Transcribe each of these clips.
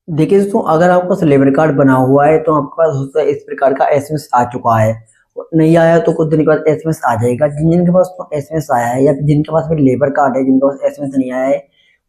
देखिए दोस्तों, अगर आपके पास लेबर कार्ड बना हुआ है तो आपके पास उसका इस प्रकार का एसएमएस आ चुका है। नहीं आया तो कुछ दिन के बाद एसएमएस आ जाएगा। जिन जिनके पास तो एसएमएस आया है या फिर जिनके पास भी लेबर कार्ड है, जिनके पास एसएमएस नहीं आया है,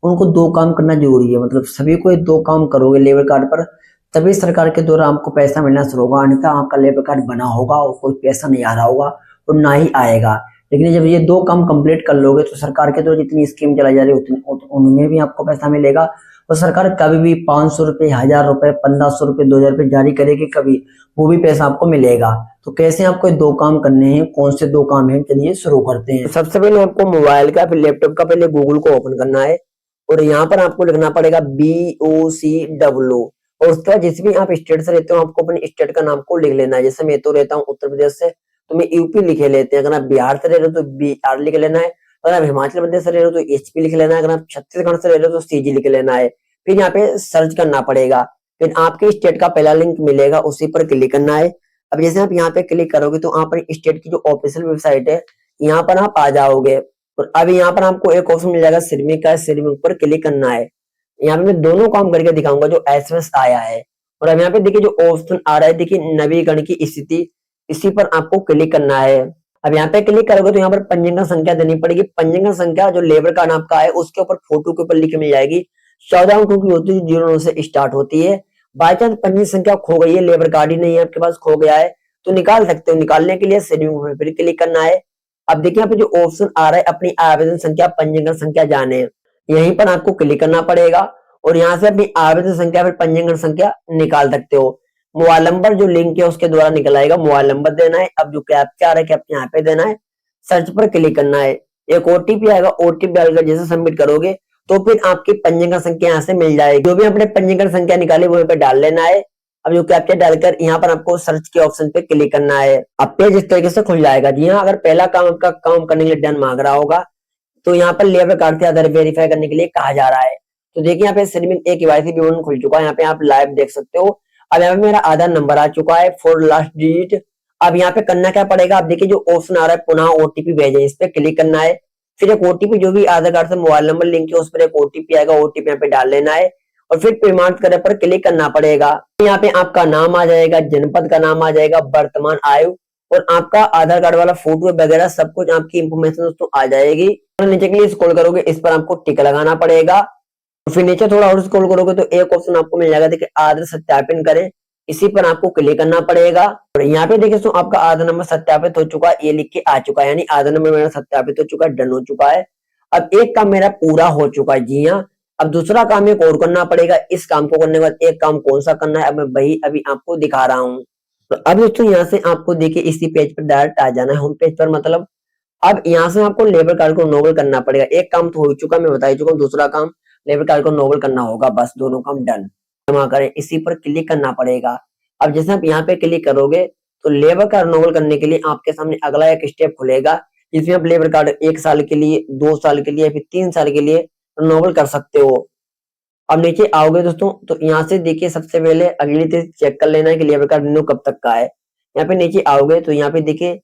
उनको दो काम करना जरूरी है। मतलब सभी को ये दो काम करोगे लेबर कार्ड पर, तभी सरकार के द्वारा आपको पैसा मिलना शुरू होगा। अन्यथा आपका लेबर कार्ड बना होगा और कोई पैसा नहीं आ रहा होगा और ना ही आएगा। लेकिन जब ये दो काम कंप्लीट कर लोगे तो सरकार के द्वारा जितनी स्कीम चलाई जा रही है उनमें भी आपको पैसा मिलेगा। और सरकार कभी भी 500 रुपए, 1000 रुपए, 1500 रुपए, 2000 रुपए जारी करेगी, कभी वो भी पैसा आपको मिलेगा। तो कैसे आपको ये दो काम करने हैं, कौन से दो काम हैं, चलिए शुरू करते हैं। तो सबसे पहले आपको मोबाइल का फिर लैपटॉप का पहले गूगल को ओपन करना है और यहाँ पर आपको लिखना पड़ेगा BOCW। और उसके बाद जिस भी आप स्टेट से रहते हो आपको अपने स्टेट का नाम को लिख लेना है। जैसे मैं तो रहता हूँ उत्तर प्रदेश से, तो मैं यूपी लिखे लेते हैं। अगर आप बिहार से रह रहे हो तो BR लिख लेना है। अगर आप हिमाचल प्रदेश से रह रहे हो तो HP लिख लेना है। अगर आप छत्तीसगढ़ से रह रहे हो तो CG लिख लेना है। फिर यहाँ पे सर्च करना पड़ेगा। फिर आपके स्टेट का पहला लिंक मिलेगा, उसी पर क्लिक करना है। अब जैसे आप यहाँ पे क्लिक करोगे तो आप स्टेट की जो ऑफिशियल वेबसाइट है यहाँ पर आप आ जाओगे। और अब यहाँ पर आपको एक ऑप्शन मिल जाएगा श्रमिक का, श्रमिक पर क्लिक करना है। यहाँ पे मैं दोनों काम करके दिखाऊंगा जो एसएमएस आया है। और अब यहाँ पे देखिए जो ऑप्शन आ रहा है, देखिए नवीकरण की स्थिति, इसी पर आपको क्लिक करना है। अब यहाँ पे क्लिक करोगे तो यहाँ पर पंजीकरण संख्या देनी पड़ेगी। पंजीकरण संख्या जो लेबर कार्ड आपका है उसके ऊपर फोटो के ऊपर लिख के मिल जाएगी। 14 अंकों की होती है, 09 से स्टार्ट होती है। बाई चांस पंजीकरण संख्या खो गई है, लेबर कार्ड ही नहीं है आपके पास, खो गया है, तो निकाल सकते हो। निकालने के लिए शेड्यूल में फिर क्लिक करना है। अब देखिए यहाँ पे जो ऑप्शन आ रहा है अपनी आवेदन संख्या, पंजीकरण संख्या जाने, यहीं पर आपको क्लिक करना पड़ेगा। और यहाँ से अपनी आवेदन संख्या फिर पंजीकरण संख्या निकाल सकते हो। मोबाइल नंबर जो लिंक है उसके द्वारा निकल आएगा, मोबाइल नंबर देना है। अब जो कैप्चा आ रहा है कैप्चा यहाँ पे देना है, सर्च पर क्लिक करना है। एक ओटीपी आएगा, ओटीपी डालकर जैसे सबमिट करोगे तो फिर आपकी पंजीकरण संख्या यहाँ से मिल जाएगी। जो भी आपने पंजीकरण संख्या निकाली वो यहाँ पे डाल लेना है। अब जो कैप्चा डालकर यहाँ पर आपको सर्च के ऑप्शन पे क्लिक करना है। अब पेज इस तरीके से खुल जाएगा। जी हाँ, अगर पहला काम आपका काम करने के लिए डन मांग रहा होगा तो यहाँ पर लेबर कार्ड से आधार वेरीफाई करने के लिए कहा जा रहा है। तो देखिए यहाँ पे श्रमिक एक केवाईसी विवरण खुल चुका है, यहाँ पे आप लाइव देख सकते हो। अब यहाँ पे मेरा आधार नंबर आ चुका है 4 लास्ट डिजिट। अब यहाँ पे करना क्या पड़ेगा, अब देखिए जो ऑप्शन आ रहा है पुनः ओटीपी भेजें, इस पे क्लिक करना है। फिर एक ओटीपी जो भी आधार कार्ड से मोबाइल नंबर लिंक है उस पर एक ओटीपी आएगा, ओटीपी यहाँ पे डाल लेना है। और फिर प्रमाण करने पर क्लिक करना पड़ेगा। यहाँ पे आपका नाम आ जाएगा, जनपद का नाम आ जाएगा, वर्तमान आयु और आपका आधार कार्ड वाला फोटो वगैरह सब कुछ आपकी इंफॉर्मेशन दोस्तों आ जाएगी। और नीचे के लिए स्क्रॉल करोगे, इस पर आपको टिक लगाना पड़ेगा। और फिर नीचे थोड़ा और स्क्रॉल करोगे तो एक ऑप्शन आपको मिल जाएगा, देखिए आधार सत्यापन करें, इसी पर आपको क्लिक करना पड़ेगा। और यहाँ पे देखिए आपका आधार नंबर सत्यापित हो चुका है, ये लिख के आ चुका है, यानी आधार नंबर मेरा सत्यापित हो चुका है, डन हो चुका है। अब एक काम मेरा पूरा हो चुका है। जी हाँ, अब दूसरा काम एक और करना पड़ेगा। इस काम को करने के बाद एक काम कौन सा करना है, अब मैं वही अभी आपको दिखा रहा हूँ। तो अब दोस्तों यहाँ से आपको देखिए इसी पेज पर डायरेक्ट आ जाना है, होम पेज पर। मतलब अब यहाँ से आपको लेबर कार्ड को नोबल करना पड़ेगा। एक काम तो हो चुका, मैं बता ही चुका हूँ। दूसरा काम लेबर कार्ड को नोबल करना होगा, बस दोनों काम डन। जमा करें, इसी पर क्लिक करना पड़ेगा। अब जैसे आप यहाँ पे क्लिक करोगे तो लेबर कार्ड नोबल करने के लिए आपके सामने अगला एक स्टेप खुलेगा, जिसमें आप लेबर कार्ड 1 साल के लिए, 2 साल के लिए, फिर 3 साल के लिए नोबल कर सकते हो। अब नीचे आओगे दोस्तों तो यहाँ से देखिए सबसे पहले अगली चीज चेक कर लेना है कि लेबर कार्ड रिन्यू कब तक का है। यहाँ पे नीचे आओगे तो यहाँ पे देखिए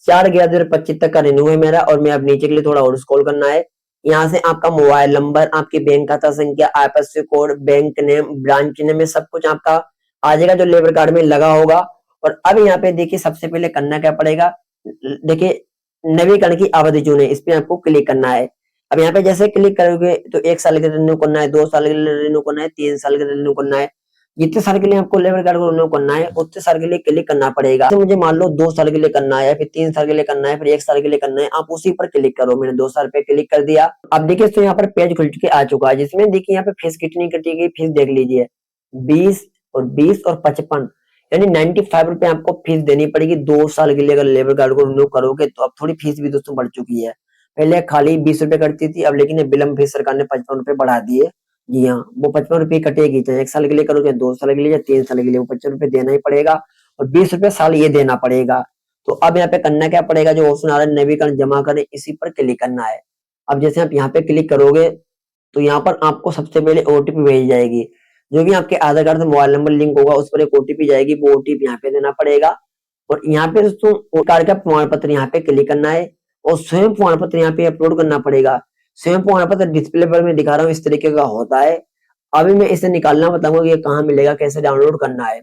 4/11/2025 तक का रिन्यू है मेरा। और मैं अब नीचे के लिए थोड़ा और स्क्रॉल करना है। यहाँ से आपका मोबाइल नंबर, आपकी बैंक खाता संख्या, IFSC code, bank name, branch name में सब कुछ आपका आ जाएगा जो लेबर कार्ड में लगा होगा। और अब यहाँ पे देखिए सबसे पहले करना क्या पड़ेगा, देखिए नवीकरण की अवधि चुने, इस पे आपको क्लिक करना है। अब यहाँ पे जैसे क्लिक करोगे तो 1 साल के लिए रिन्यू करना है, 2 साल के लिए रिन्यू करना है, 3 साल के लिए रिन्यू करना है। जितने साल के लिए आपको लेबर कार्ड को रिन्यू करना है उतने साल के लिए क्लिक करना पड़ेगा। तो मुझे मान लो 2 साल के लिए करना है, फिर 3 साल के लिए करना है, फिर 1 साल के लिए करना है, आप उसी पर क्लिक करो। मैंने 2 साल पे क्लिक कर दिया। अब देखिए तो यहाँ पर पेज खुल के आ चुका है, जिसमें देखिए यहाँ पे फीस कितनी कटेगी, फीस देख लीजिए 20 और 55, यानी 95 रुपए आपको फीस देनी पड़ेगी 2 साल के लिए। अगर लेबर कार्ड को रिन्यू करोगे तो अब थोड़ी फीस भी दोस्तों बढ़ चुकी है। पहले खाली 20 रुपए कटती थी, अब लेकिन विलम्ब फीस सरकार ने 55 रुपए बढ़ा दिए। जी हाँ, वो 55 रुपए कटेगी, चाहे 1 साल के लिए करो, चाहे 2 साल के लिए, या 3 साल के लिए, वो 55 रुपए देना ही पड़ेगा। और 20 रुपए साल ये देना पड़ेगा। तो अब यहाँ पे करना क्या पड़ेगा, जो ऑप्शन आ रहा है नवीकरण जमा करें, इसी पर क्लिक करना है। अब जैसे आप यहाँ पे क्लिक करोगे तो यहाँ पर आपको सबसे पहले ओटीपी भेजी जाएगी। जो भी आपके आधार कार्ड से मोबाइल नंबर लिंक होगा उस पर एक ओटीपी जाएगी, वो ओटीपी यहाँ पे देना पड़ेगा। और यहाँ पे दोस्तों कार्ड का प्रमाण पत्र यहाँ पे क्लिक करना है और स्वयं प्रमाण पत्र यहाँ पे अपलोड करना पड़ेगा। स्वयं प्रमाण पत्र डिस्प्ले पर मैं दिखा रहा हूँ, इस तरीके का होता है। अभी मैं इसे निकालना बताऊंगा कि ये कहाँ मिलेगा, कैसे डाउनलोड करना है।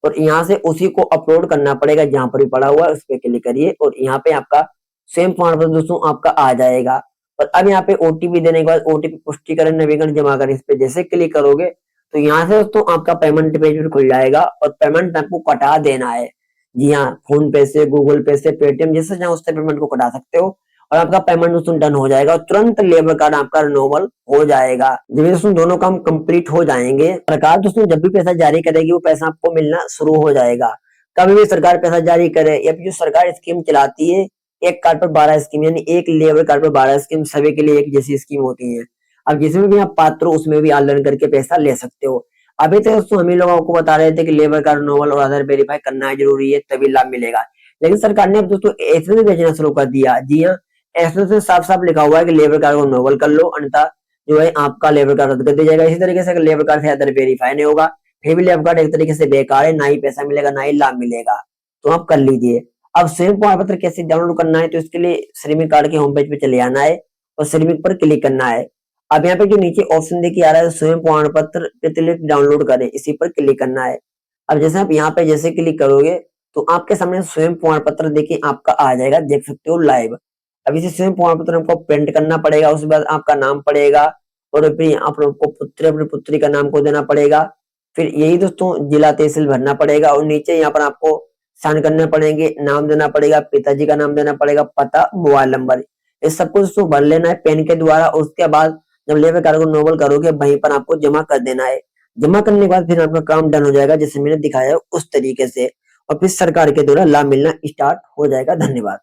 और यहाँ से उसी को अपलोड करना पड़ेगा, जहां पर भी पड़ा हुआ है उस पर क्लिक करिए और यहाँ पे आपका सेम फॉर्म पर दोस्तों आपका आ जाएगा। और अब यहाँ पे ओटीपी देने के बाद ओटीपी पुष्टिकरण नवीकरण जमा करें, इस पे जैसे क्लिक करोगे तो यहाँ से दोस्तों आपका पेमेंट पेज भी खुल जाएगा और पेमेंट आपको कटा देना है। जी हाँ, फोन पे से, गूगल पे से, पेटीएम जैसे चाहो उससे पेमेंट को कटा सकते हो और आपका पेमेंट दोस्तों डन हो जाएगा और तुरंत लेबर कार्ड आपका रिन्यूअल हो जाएगा। जब ये दोस्तों दोनों काम कंप्लीट हो जाएंगे, सरकार दोस्तों जब भी पैसा जारी करेगी वो पैसा आपको मिलना शुरू हो जाएगा। कभी भी सरकार पैसा जारी करे या फिर जो सरकार स्कीम चलाती है, एक कार्ड पर 12 स्कीम, यानी एक लेबर कार्ड पर 12 स्कीम, सभी के लिए एक जैसी स्कीम होती है। अब जिसमें भी आप पात्र हो उसमें भी ऑनलाइन करके पैसा ले सकते हो। अभी तक दोस्तों हम ही लोगों को बता रहे थे कि लेबर कार्ड रिन्यूअल और आधार वेरीफाई करना जरूरी है तभी लाभ मिलेगा, लेकिन सरकार ने अब दोस्तों एसएमएस भेजना शुरू कर दिया। जी हाँ, एसएमएस में साफ साफ लिखा हुआ है कि लेबर कार्ड को रिन्यूअल कर लो, अन्यथा जो है आपका लेबर कार्ड रद्द कर दिया जाएगा। इसी तरीके से अगर लेबर कार्ड से आधार वेरीफाई नहीं होगा फिर भी लेबर कार्ड एक तरीके से बेकार है, ना ही पैसा मिलेगा ना ही लाभ मिलेगा, तो आप कर लीजिए। अब स्वयं प्रमाण पत्र कैसे डाउनलोड करना है, तो इसके लिए श्रमिक कार्ड के होम पेज पे चले आना है और श्रमिक पर क्लिक करना है। अब यहाँ पे जो नीचे ऑप्शन देखिए आ रहा है स्वयं प्रमाण पत्र प्रतिलिपि डाउनलोड करें, इसी पर क्लिक करना है। अब जैसे आप यहाँ पे जैसे क्लिक करोगे तो आपके सामने स्वयं प्रमाण पत्र देखिए आपका आ जाएगा, देख सकते हो लाइव। अब इसे स्वयं प्रमाण पत्र आपको प्रिंट करना पड़ेगा, उसके बाद आपका नाम पड़ेगा और फिर आप लोग को पुत्र अपनी पुत्री का नाम को देना पड़ेगा। फिर यही दोस्तों जिला तहसील भरना पड़ेगा और नीचे यहाँ पर आपको साइन करने पड़ेंगे, नाम देना पड़ेगा, पिताजी का नाम देना पड़ेगा, पता, मोबाइल नंबर, इस सबको दोस्तों भर लेना है पेन के द्वारा। और उसके बाद जब लेबर कार्ड को नोबल करोगे वहीं पर आपको जमा कर देना है। जमा करने के बाद फिर आपका काम डन हो जाएगा जैसे मैंने दिखाया है उस तरीके से, और फिर सरकार के द्वारा लाभ मिलना स्टार्ट हो जाएगा। धन्यवाद।